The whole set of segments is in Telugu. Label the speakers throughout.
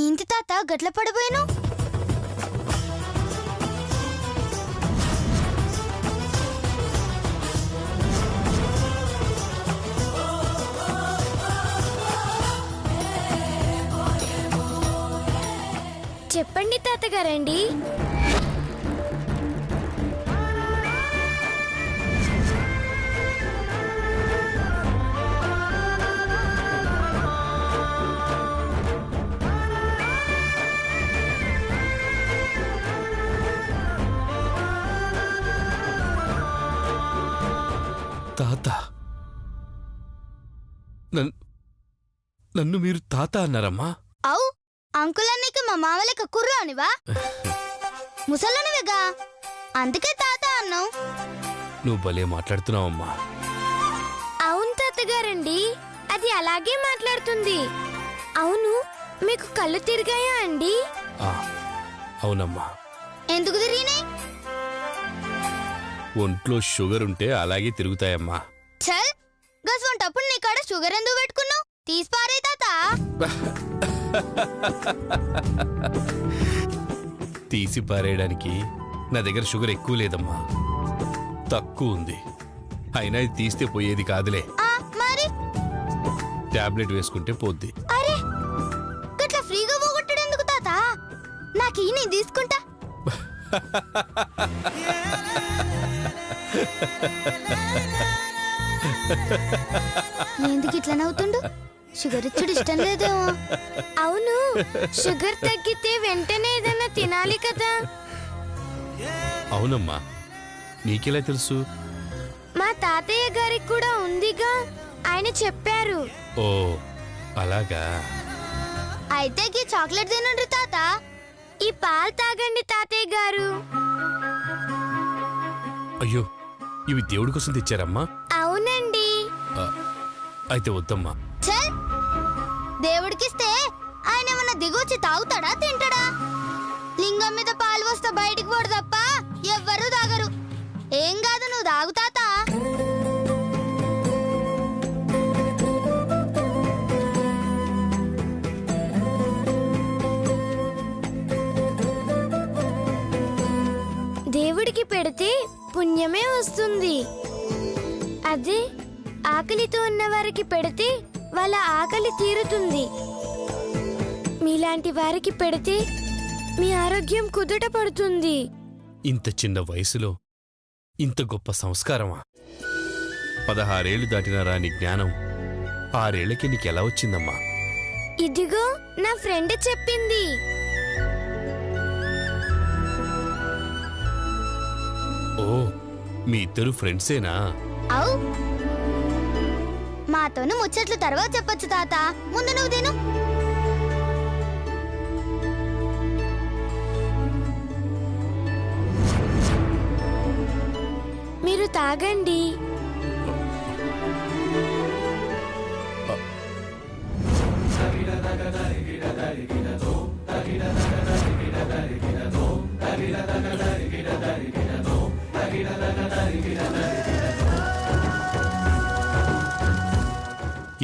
Speaker 1: ఏంటి తాత గట్ల పడిపోయాను?
Speaker 2: చెప్పండి తాతగారండి.
Speaker 3: తాత నన్ను మీరు తాత అన్నారమ్మా?
Speaker 1: అవు అంకుల్ అన్నయ్యకి మా మామలకి కుర్రు అనివా? ముసలనివిగా, అందుకే తాత అన్నావు.
Speaker 3: నువ్వు భలే మాట్లాడుతున్నావమ్మా.
Speaker 2: అవును తాతగారండి, అది అలాగే మాట్లాడుతుంది. అవును, మీకు కళ్ళు తిరిగాయా అండి?
Speaker 3: అవునమ్మా.
Speaker 1: ఎందుకు తిరిగినాయి?
Speaker 3: ఒంట్లో షుగర్ ఉంటే అలాగే తిరుగుతాయమ్మా.
Speaker 1: చల్, గసవంటప్పుడు నీ కాడ షుగర్ ఎందుకు పెట్టుకున్నావు? తీసిపారే తాత.
Speaker 3: తీసి పారేయడానికి నా దగ్గర షుగర్ ఎక్కువ లేదమ్మా, తక్కువ ఉంది. అయినా ఇది తీస్తే పోయేది కాదులే.
Speaker 1: మరి
Speaker 3: టాబ్లెట్ వేసుకుంటే పోద్ది.
Speaker 1: అరే, గట్లా ఫ్రీగా పోగొట్టడు ఎందుకు తాత? నాకు ఈ నేను తీసుకుంటా. ఎందుకు ఇట్లా నవ్వుతుండు? షుగర్ ఇచ్చుడు ఇష్టం లేదేమో.
Speaker 2: అవును, షుగర్ తగ్గితే వెంటనే ఏదైనా తినాలి కదా.
Speaker 3: అవునమ్మా, నీకెలా తెలుసు?
Speaker 2: మా తాతయ్య గారికి కూడా ఉందిగా, ఆయన చెప్పారు.
Speaker 3: ఓ అలాగా.
Speaker 1: అయితే ఈ చాక్లెట్ తినండి తాత.
Speaker 2: ఈ పాలు తాగండి తాతయ్య గారు.
Speaker 3: అయ్యో, ఇవి దేవుడి కోసం తెచ్చారమ్మా?
Speaker 2: అవునండి.
Speaker 3: అయితే వద్దమ్మా.
Speaker 1: చల్, దేవుడికిస్తే ఆయన ఏమన్నా దిగొచ్చి తాగుతాడా తింటాడా? లింగం మీద పాలు వస్తే బయటికి పోడు తప్ప ఎవ్వరూ తాగరు. ఏం కాదు, నువ్వు తాగు తాత.
Speaker 2: దేవుడికి పెడితే పుణ్యమే వస్తుంది. అదే ఆకలితో ఉన్న వారికి పెడితే వాళ్ళ ఆకలి తీరుతుంది. మీలాంటి వారికి పెడితే మీ ఆరోగ్యం కుదుట పడుతుంది.
Speaker 3: ఇంత చిన్న వయసులో ఇంత గొప్ప సంస్కారమా? 16 ఏళ్లు దాటిన రాని జ్ఞానం 6 ఏళ్లకి నీకెలా వచ్చిందమ్మా?
Speaker 2: ఇదిగో నా ఫ్రెండ్ చెప్పింది.
Speaker 3: ఓ, మీ ఇద్దరు ఫ్రెండ్సేనా?
Speaker 1: అవు, మాతోను ముచ్చట్లు తర్వాత చెప్పొచ్చు తాత. ముందు నువ్వు తిను.
Speaker 2: మీరు తాగండి.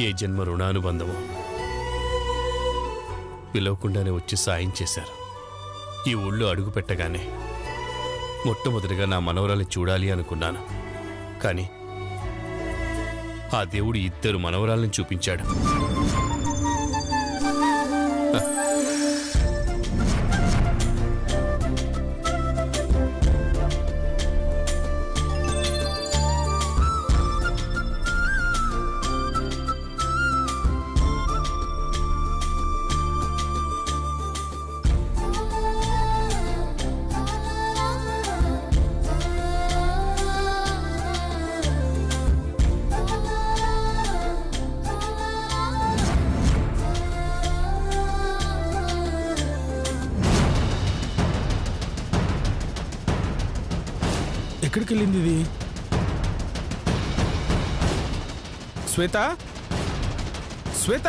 Speaker 3: ఏ జన్మ రుణానుబంధమో, పిలవకుండానే వచ్చి సాయం చేశారు. ఈ ఊళ్ళో అడుగు పెట్టగానే మొట్టమొదటిగా నా మనవరాల్ని చూడాలి అనుకున్నాను. కానీ ఆ దేవుడు 2 మనవరాల్ని చూపించాడు.
Speaker 4: ఎక్కడికి వెళ్ళింది ఇది? శ్వేత, శ్వేత,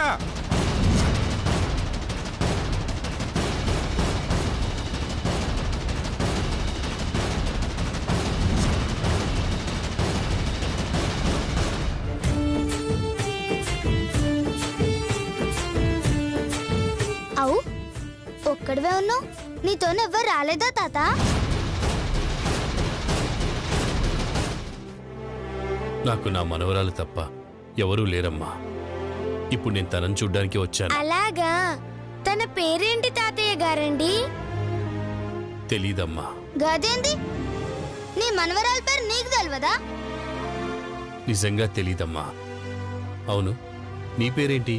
Speaker 1: ఒక్కడివే ఉన్నావు? నీతోనెవ్వరు రాలేదా తాత?
Speaker 3: నాకు నా మనవరాలు తప్ప ఎవరూ లేరమ్మా. ఇప్పుడు నేను తనని చూడ్డానికి వచ్చాను.
Speaker 2: అలాగా? తన పేరేంటి తాతయ్య గారండి?
Speaker 3: తెలీదమ్మా.
Speaker 1: గదేంది? నీ మనవరాల పేరు నీకు తెలియదా?
Speaker 3: నిజంగా తెలీదమ్మా. అవును, నీ పేరేంటి?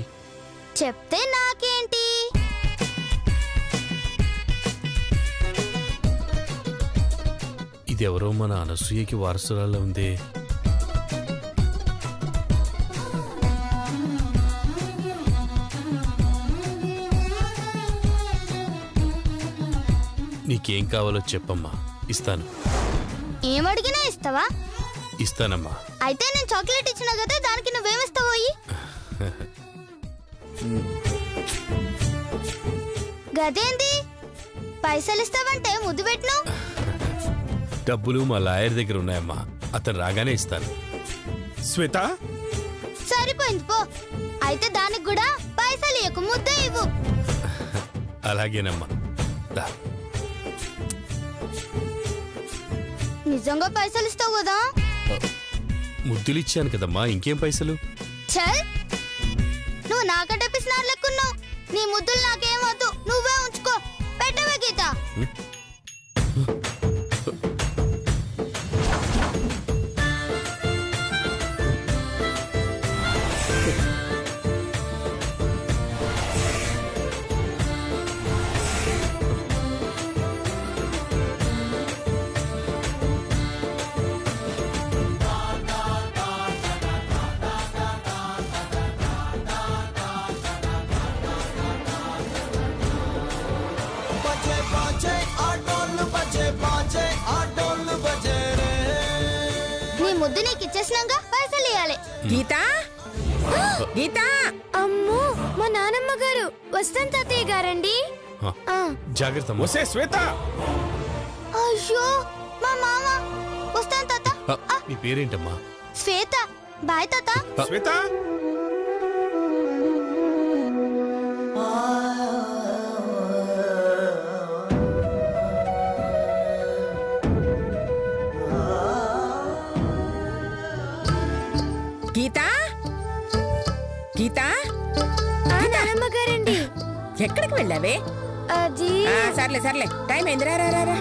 Speaker 1: చెప్తే నాకేంటి?
Speaker 3: ఇదెవరో మన అనసూయకి వారసురాల్లో ఉందే. నీకేం కావాలో చెప్పమ్మా, ఇస్తాను.
Speaker 1: ఏమడిగినా ఇస్తావా?
Speaker 3: ఇస్తానమ్మా.
Speaker 1: అయితే నేను చాక్లెట్ ఇచ్చినా కదా, దానికి నువ్వేమిస్తావోయి? గదేంది? పైసలు ఇస్తావంటే ముద్దు పెట్టిను.
Speaker 3: డబ్బులు మా లాయర్ దగ్గర ఉన్నాయమ్మా, అతను రాగానే ఇస్తాను.
Speaker 4: శ్వేత,
Speaker 1: సరిపోయింది పో. అయితే దానికి కూడా పైసలు ఇవ్వకు, ముద్ద ఇవ్వు.
Speaker 3: అలాగేనమ్మా. దా.
Speaker 1: నిజంగా పైసలు ఇస్తావు కదా?
Speaker 3: ముద్దులిచ్చాను కదమ్మా, ఇంకేం పైసలు?
Speaker 1: చల్, నువ్వు నాకంటే పిసినారు లెక్కున్నావు. నీ ముద్దులు నాకేం వద్దు, నువ్వే ఉంచుకో. పెట్టవే గీత. నీ ముద్దు నీకు ఇచ్చేసినాక పైసలు ఇవ్వాలి.
Speaker 5: గీతా, గీతా!
Speaker 2: అమ్మో, మా నానమ్మ గారు. వస్తాను తాతయ్య గారండి.
Speaker 3: ఆ, జాగ్రత్త అమ్మా.
Speaker 4: వసే శ్వేత.
Speaker 1: అయ్యో, మా మామ. వస్తాను తాత.
Speaker 3: నీ పేరేంటమ్మా?
Speaker 1: శ్వేత. బాయ్ తాత.
Speaker 4: శ్వేత,
Speaker 5: గీతా, గీతా!
Speaker 2: ఆ నానమ్మ గారండి.
Speaker 5: ఎక్కడికి వెళ్ళావే?
Speaker 2: అది
Speaker 5: సర్లే సర్లే, టైం అయింది. రా రా రా రా.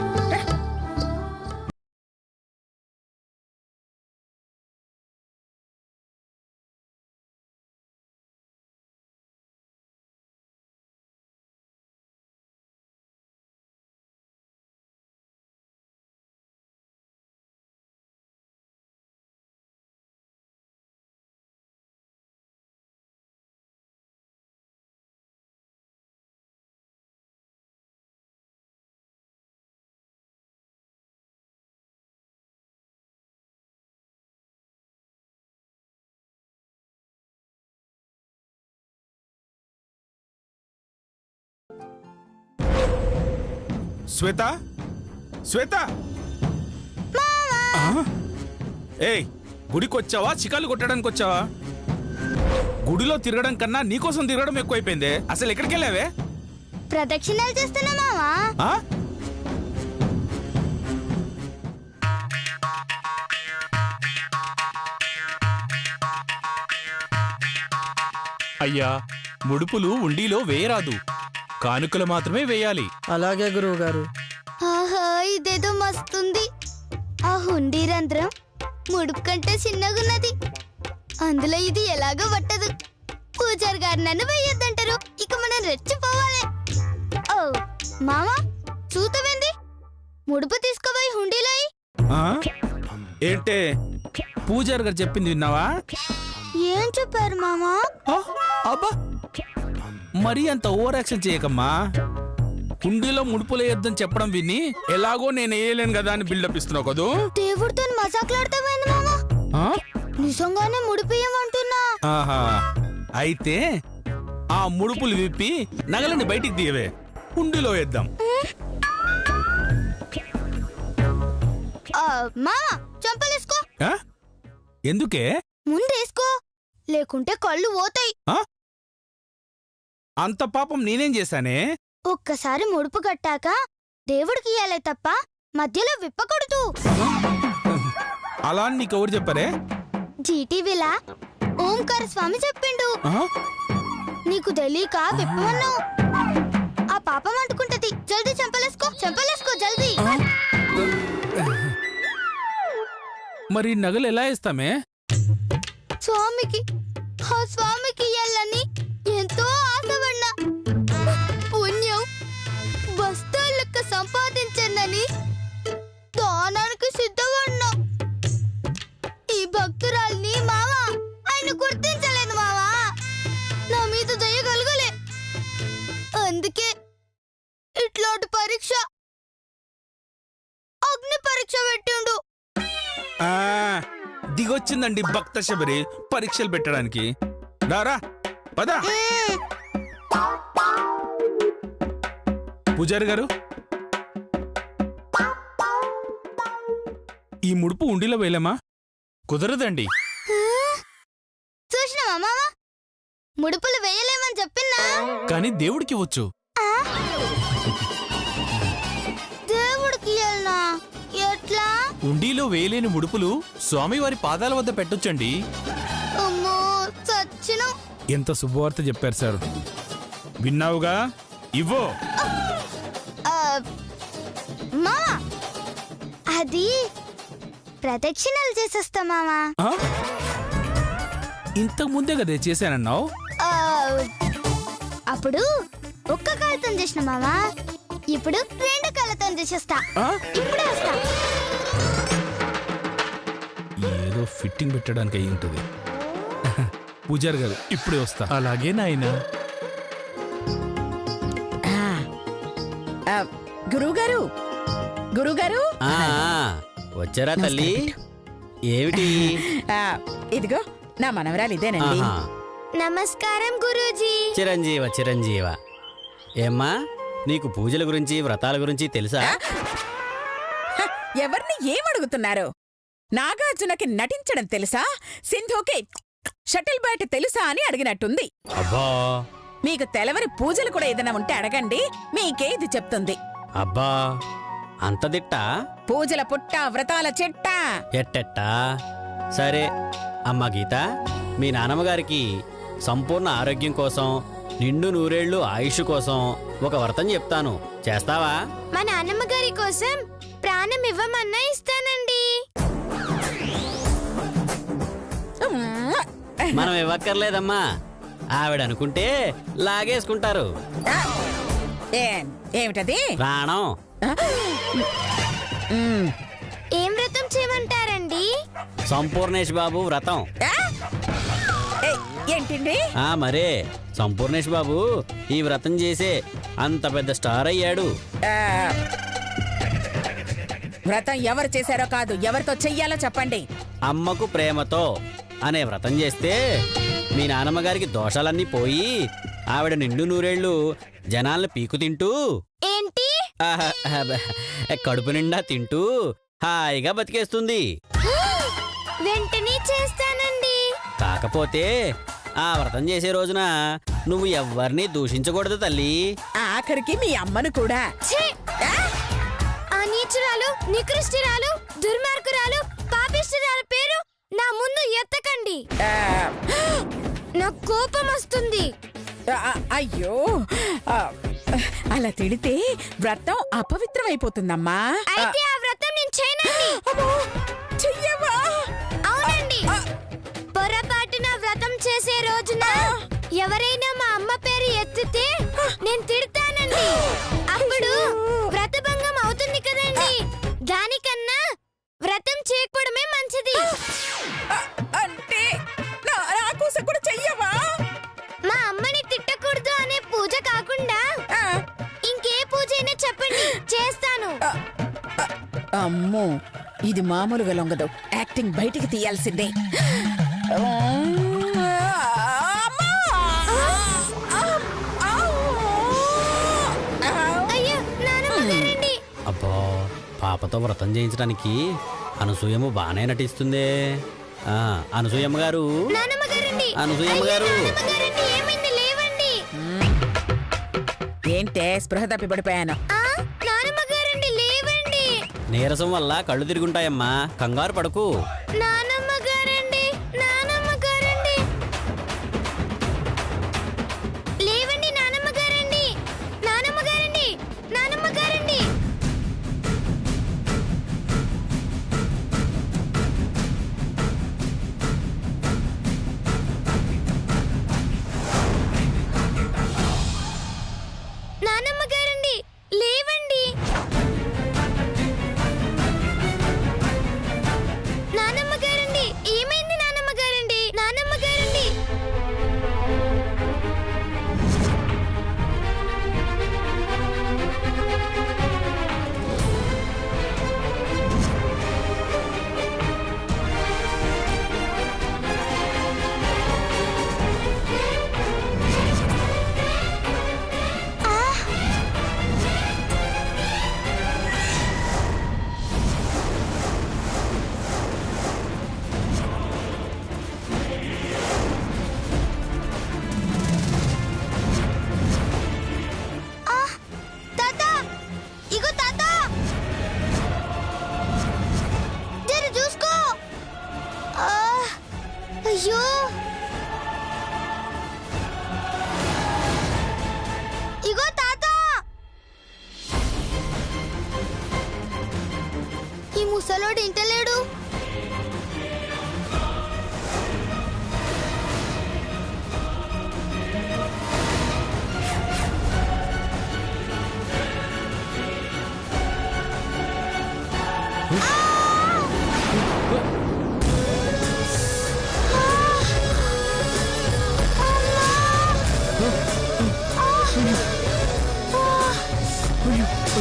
Speaker 4: శ్వేత, శ్వేత! ఏయ్, గుడికి వచ్చావా చికాలు కొట్టడానికి వచ్చావా? గుడిలో తిరగడం కన్నా నీకోసం తిరగడం ఎక్కువైపోయిందే. అసలు ఎక్కడికి వెళ్ళావే?
Speaker 1: ప్రదక్షిణాలు చేస్తున్నా మావా.
Speaker 4: ఆ?
Speaker 6: అయ్యా, ముడుపులు ఉండిలో వేయరాదు, కానుకలు మాత్రమే వేయాలి.
Speaker 7: అలాగే గురువు గారు.
Speaker 1: ఆహా, ఇదేదో మస్తుంది. ఆ హుండీ రంధ్రం ముడుపు కంటే చిన్నగున్నది. అందులో ఇది ఎలాగో పట్టదు. పూజారి గారు నన్ను వెయ్యొద్దంటారు. ఇక మనం రెచ్చిపోవాలి. ఓ మామా, చూతవేంది? ముడుపు తీసుకోబోయి హుండీలో ఎయ్.
Speaker 4: ఆ? ఏంటే పూజారి గారు చెప్పింది విన్నావా?
Speaker 1: ఏం చెప్పారు మామా?
Speaker 4: ఆ? అబ్బా, మరీ అంత ఓవర్ యాక్షన్ చేయకమ్మా. కుండీలో ముడుపులు వేయొద్దని చెప్పడం విని ఎలాగో నేను వేయలేను కదా అని బిల్డప్ ఇస్తున్నావు కదూ.
Speaker 1: దేవుడితో మజాకులాడతావేంది మామా?
Speaker 4: ఆ?
Speaker 1: నిజంగానే ముడిపియమంటున్నా.
Speaker 4: ఆహా, అయితే ఆ ముడుపులు విప్పి నగలని బయటికి తీయవే, కుండీలో వేద్దాం.
Speaker 1: మామా, చంపలేసుకో.
Speaker 4: ఆ? ఎందుకే?
Speaker 1: ముందేసుకో, లేకుంటే కళ్ళు పోతాయి.
Speaker 4: ఆ? అంత పాపం నేనేం చేశానే?
Speaker 1: ఒక్కసారి ముడుపు కట్టాక దేవుడికి ఇయ్యాలే తప్ప మధ్యలో విప్పకూడదు.
Speaker 4: అలా అని నీకెవరు చెప్పారే?
Speaker 1: జీటీవీలా ఓంకార స్వామి చెప్పిండు.
Speaker 4: ఆ?
Speaker 1: నీకు తెలియక విప్పమన్నావు. ఆ పాపం అంటుకుంటది. జల్దీ చెంపలేసుకో, చెంపలేసుకో జల్దీ.
Speaker 4: మరి నగలు ఎలా ఇస్తామే?
Speaker 1: స్వామికి ఆ స్వామికి ఇయ్యాలని ఎంతో ఆశపడినా. పుణ్యం బస్తాలెక్క సంపాదించందని దానానికి సిద్ధపడినా. ఈ భక్తురాల్ని మావా ఆయన గుర్తించలేదు మావా. నా మీద దయ కలగలే. అందుకే ఇట్లాంటి పరీక్ష, అగ్ని పరీక్ష పెట్టిండు.
Speaker 4: ఆ, దిగొచ్చిందండి భక్త శబరి పరీక్షలు పెట్టడానికి. రారా పదా. పూజారి గారు, ఈ ముడుపు ఉండిలో వేయలేమా?
Speaker 6: కుదరదండి.
Speaker 1: చూసినావా మావా, ముడుపులు వేయలేమని చెప్పినా.
Speaker 6: కానీ దేవుడికి వచ్చు.
Speaker 1: దేవుడికి ఇయ్యాలనా? ఎట్లా?
Speaker 6: ఉండిలో వేయలేని ముడుపులు స్వామివారి పాదాల వద్ద పెట్టొచ్చండి.
Speaker 1: అమ్మో చచ్చిను.
Speaker 4: ఎంత శుభవార్త చెప్పారు సార్. విన్నావుగా, ఇవ్వో.
Speaker 1: మావా అది ప్రదక్షిణలు చేసేస్తా మావా.
Speaker 4: ఆ? ఇంతకు ముందే కదా చేశానన్నావు.
Speaker 1: ఆ, అప్పుడు ఒక్క కాలుతో చేసిన మావా, ఇప్పుడు 2 కాళ్ళతో చేసేస్తా.
Speaker 4: ఆ?
Speaker 1: ఇప్పుడే వస్తా.
Speaker 4: ఏదో ఫిట్టింగ్ పెట్టడానికి అయి ఉంటుంది. పూజారి గారు, ఇప్పుడే వస్తా.
Speaker 6: అలాగే నాయనా.
Speaker 5: గురువుగారు, గురువుగారు,
Speaker 7: వచ్చారా తల్లి? ఏమిటి?
Speaker 5: ఇదిగో నా మనవరాలు ఇదేనండి.
Speaker 7: ఆహా.
Speaker 2: నమస్కారం గురూజీ.
Speaker 7: చిరంజీవ చిరంజీవ. ఏమ్మా, నీకు పూజల గురించి వ్రతాల గురించి తెలుసా?
Speaker 5: ఎవరిని ఏమడుగుతున్నారు? నాగార్జునకి నటించడం తెలుసా? సింధుకి షటిల్ బ్యాట్ తెలుసా అని అడిగినట్టుంది.
Speaker 7: అబ్బా
Speaker 5: మీకు తెలవని పూజలు కూడా ఏదైనా ఉంటే అడగండి, మీకే ఇది చెప్తుంది.
Speaker 7: అబ్బా, అంత దిట్ట?
Speaker 5: పూజల పుట్ట, వ్రతాల చిట్ట.
Speaker 7: ఎట్టెట్టా? సరే అమ్మా గీత, మీ నాన్నమ్మగారికి సంపూర్ణ ఆరోగ్యం కోసం, నిండు నూరేళ్లు ఆయుష్ కోసం ఒక వ్రతం చెప్తాను, చేస్తావా?
Speaker 2: మా నాన్నమ్మ గారి కోసం ప్రాణం ఇవ్వమన్నా ఇస్తానండి.
Speaker 7: మనం ఇవ్వక్కర్లేదమ్మా, ఆవిడ అనుకుంటే లాగేసుకుంటారు.
Speaker 5: ఏమిటది?
Speaker 7: ప్రాణం.
Speaker 2: ఏం వ్రతం చేయమంటారండి?
Speaker 7: సంపూర్ణేష్ బాబు వ్రతం.
Speaker 5: ఏంటిండి?
Speaker 7: మరే సంపూర్ణేష్ బాబు ఈ వ్రతం చేసే అంత పెద్ద స్టార్ అయ్యాడు.
Speaker 5: వ్రతం ఎవరు చేశారో కాదు, ఎవరితో చెయ్యాలో చెప్పండి.
Speaker 7: అమ్మకు ప్రేమతో అనే వ్రతం చేస్తే మీ నాన్నమ్మగారికి దోషాలన్నీ పోయి ఆవిడ నిండు నూరేళ్లు జనాలను పీకు తింటూ,
Speaker 2: ఏంటి?
Speaker 7: కడుపు నిండా తింటూ హాయిగా బతికేస్తుంది.
Speaker 2: వెంటనే చేస్తానండి.
Speaker 7: కాకపోతే ఆ వ్రతం చేసే రోజున నువ్వు ఎవ్వరినీ దూషించకూడదు తల్లి.
Speaker 5: ఆఖరికి మీ అమ్మను కూడా.
Speaker 2: ఛీ! ఆ నీచురాలు, నికృష్టిరాలు, దుర్మార్గురాలు, పాపిష్టిరాల పేరు నా ముందు ఎత్తకండి. నాకు కోపం వస్తుంది.
Speaker 5: అయ్యో, అలా తిడితే వ్రతం అపవిత్రమైపోతుందమ్మా.
Speaker 2: అయితే ఆ వ్రతం నేను చేయనండి.
Speaker 5: చెయ్యవా?
Speaker 2: అవునండి. పొరపాటున వ్రతం చేసే రోజున ఎవరైనా మా అమ్మ పేరు ఎత్తితే నేను తిడతానండి. అప్పుడు వ్రతభంగం అవుతుంది కదండి. దానికన్నా వ్రతం చేయకపోవడమే మంచిది.
Speaker 5: అంటే నా కోసం కూడా చెయ్యవా?
Speaker 2: మా అమ్మని తిట్టకూడదు అనే పూజ కాకుండా ఇంకే పూజ అయినా చెప్పండి, చేస్తాను.
Speaker 5: అమ్మో, ఇది మామూలుగా లొంగదు. యాక్టింగ్ బయటికి తీయాల్సిందే.
Speaker 2: అయ్యో, నానమ్మ గారండి.
Speaker 7: అబ్బా, పాపతో వ్రతం చేయించడానికి అనసూయమ్మ బాగానే నటిస్తుందే. అనసూయమ్మ గారు,
Speaker 2: నానమ్మ గారండి.
Speaker 7: అనసూయమ్మ గారు.
Speaker 2: నానమ్మ గారండి, ఏమైంది? లేవండి.
Speaker 5: ఏంటే స్పృహ తప్పి పడిపోయాను.
Speaker 2: నానమ్మ గారండి లేవండి.
Speaker 7: నీరసం వల్ల కళ్ళు తిరుగుంటాయమ్మా, కంగారు పడకు.
Speaker 2: నానమ్మ గారండి, నానమ్మ గారండి, లేవండి. నానమ్మ గారండి, నానమ్మ గారండి, నానమ్మ గారండి. నానమ్మ గారండి లేవండి. నానమ్మ గారండి ఏమైంది? నానమ్మ గారండి, నానమ్మ గారండి.
Speaker 1: తాత ఇగో తాత, జర చూసుకో. అయ్యో ఇగో తాత, ఈ ముసలోడు ఇంటలేడు.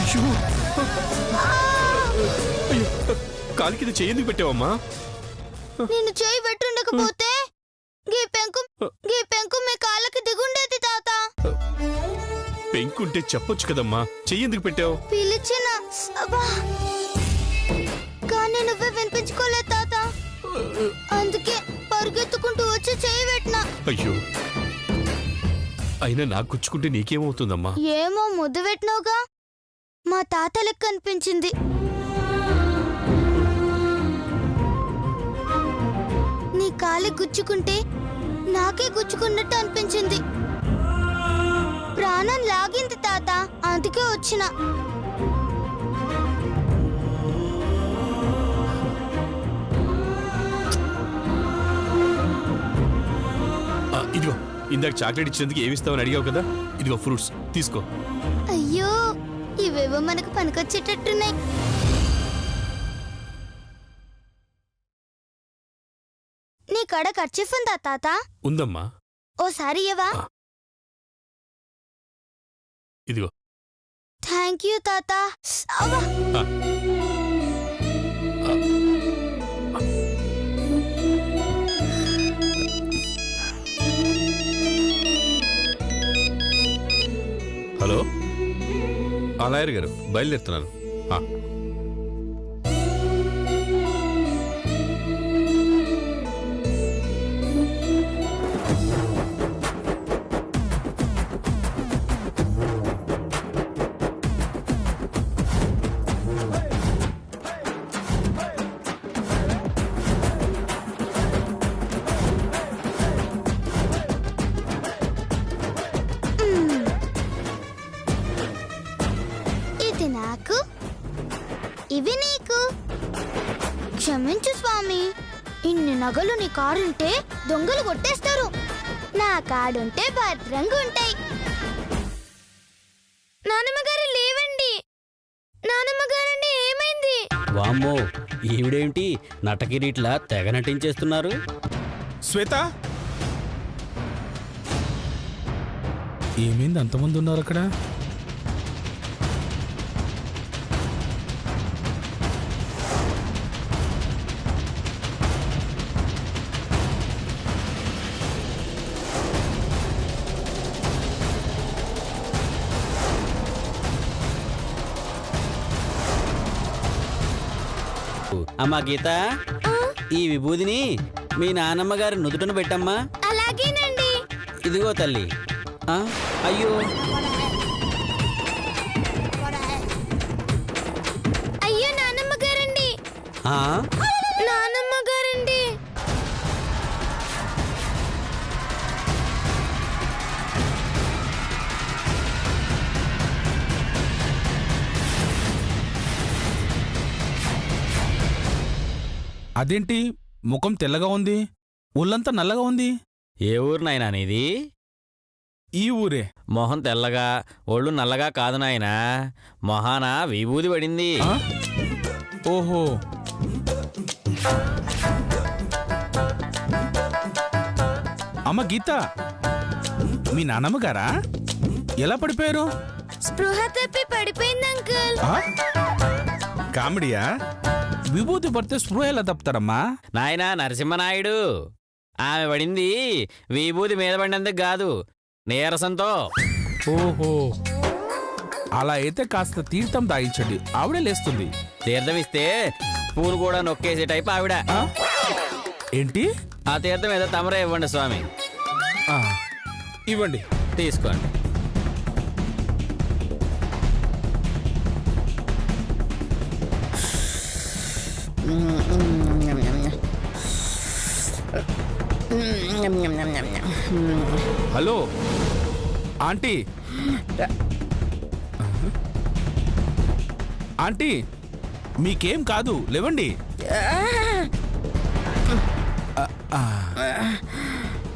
Speaker 3: అయ్యో అయ్యో, కాలికి ఇది చెయ్యి ఎందుకు పెట్టావమ్మా?
Speaker 1: నేను చేయి పెట్టుండకపోతే గీ పెంకు మీ కాళ్ళకి దిగుండేది తాత.
Speaker 3: పెంకుంటే చెప్పొచ్చు కదమ్మా, చెయ్యి ఎందుకు పెట్టావు?
Speaker 1: పిలిచిన అబ్బా, కానీ నువ్వే వినిపించుకోలేదు తాత. అందుకే పరుగెత్తుకుంటూ వచ్చి చేయి పెట్టినా.
Speaker 3: అయ్యో, అయినా నాకు గుచ్చుకుంటే నీకేమవుతుందమ్మా?
Speaker 1: ఏమో ముద్దు పెట్టినావుగా, మా తాత లెక్క అనిపించింది. నీ కాలి గుచ్చుకుంటే నాకే గుచ్చుకున్నట్టు అనిపించింది. ప్రాణం లాగింది తాత, అందుకే వచ్చిన.
Speaker 3: ఇదిగో, ఇందాక చాక్లెట్ ఇచ్చినందుకు ఏమిస్తావని అడిగావు కదా, ఇదిగో ఫ్రూట్స్ తీసుకో.
Speaker 1: అయ్యో, ఇవేవో మనకు పనికొచ్చేటట్టున్నాయి. నీ కడ కర్చీఫ్ ఉందా తాత?
Speaker 3: ఉందమ్మా.
Speaker 1: ఓసారి ఇవ్వవా?
Speaker 3: ఇదిగో.
Speaker 1: థ్యాంక్ యూ తాత. అవ్వా.
Speaker 3: హలో, లాయర్ గారు, బయలుదేరుతున్నాను.
Speaker 1: నాకు, ఇవి నీకు. క్షమించు స్వామి, ఇన్ని నగలు నీ కారుంటే దొంగలు కొట్టేస్తారు. నా కాడుంటే భద్రంగా ఉంటాయి.
Speaker 2: నానమ్మగారు లేవండి. నానమ్మగారండి ఏమైంది?
Speaker 7: వామ్మో, ఈవిడేంటి నటకిరీట్లా తెగ నటించేస్తున్నారు?
Speaker 4: శ్వేత, ఏమైంది? అంతమంది ఉన్నారు అక్కడ.
Speaker 7: అమ్మా గీత, ఈ విభూదిని మీ నానమ్మ గారి నుదుటను పెట్టమ్మా.
Speaker 2: అలాగేనండి.
Speaker 7: ఇదిగో తల్లి. అయ్యో, ఆ?
Speaker 2: నానమ్మ గారండి.
Speaker 4: అదేంటి ముఖం తెల్లగా ఉంది, ఒళ్ళంతా నల్లగా ఉంది?
Speaker 7: ఏ ఊరు నాయనా నీది?
Speaker 4: ఈ ఊరే.
Speaker 7: మొహం తెల్లగా ఒళ్ళు నల్లగా కాదు నాయనా, మొహాన విభూది పడింది.
Speaker 4: ఆ? ఓహో, అమ్మ గీత, మీ నానమ్మ గారా? ఎలా పడిపోయారు?
Speaker 2: స్పృహ తప్పి పడిపోయింది అంకుల్.
Speaker 4: ఆ? కామెడీయా? విభూతి పడితే స్పృహ ఎలా తప్పుతారమ్మా?
Speaker 7: నాయనా నరసింహనాయుడు, ఆమె పడింది విభూది మీద పడినందుకు కాదు, నీరసంతో.
Speaker 4: ఓహో, అలా అయితే కాస్త తీర్థం తాగించండి, ఆవిడే లేస్తుంది.
Speaker 7: తీర్థమిస్తే పూలు కూడా నొక్కేసే టైప్ ఆవిడ.
Speaker 4: ఆ? ఏంటి?
Speaker 7: ఆ తీర్థం ఏదో తమరే ఇవ్వండి స్వామి.
Speaker 4: ఆ, ఇవ్వండి.
Speaker 7: తీసుకోండి.
Speaker 4: హలో ఆంటీ, ఆంటీ మీకేం కాదు, లేవండి.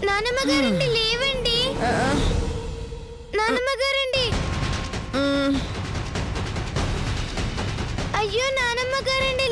Speaker 2: నానమ్మ గారండి, లేవండి. నానమ్మ గారండి. అయ్యో నానమ్మ గారండి,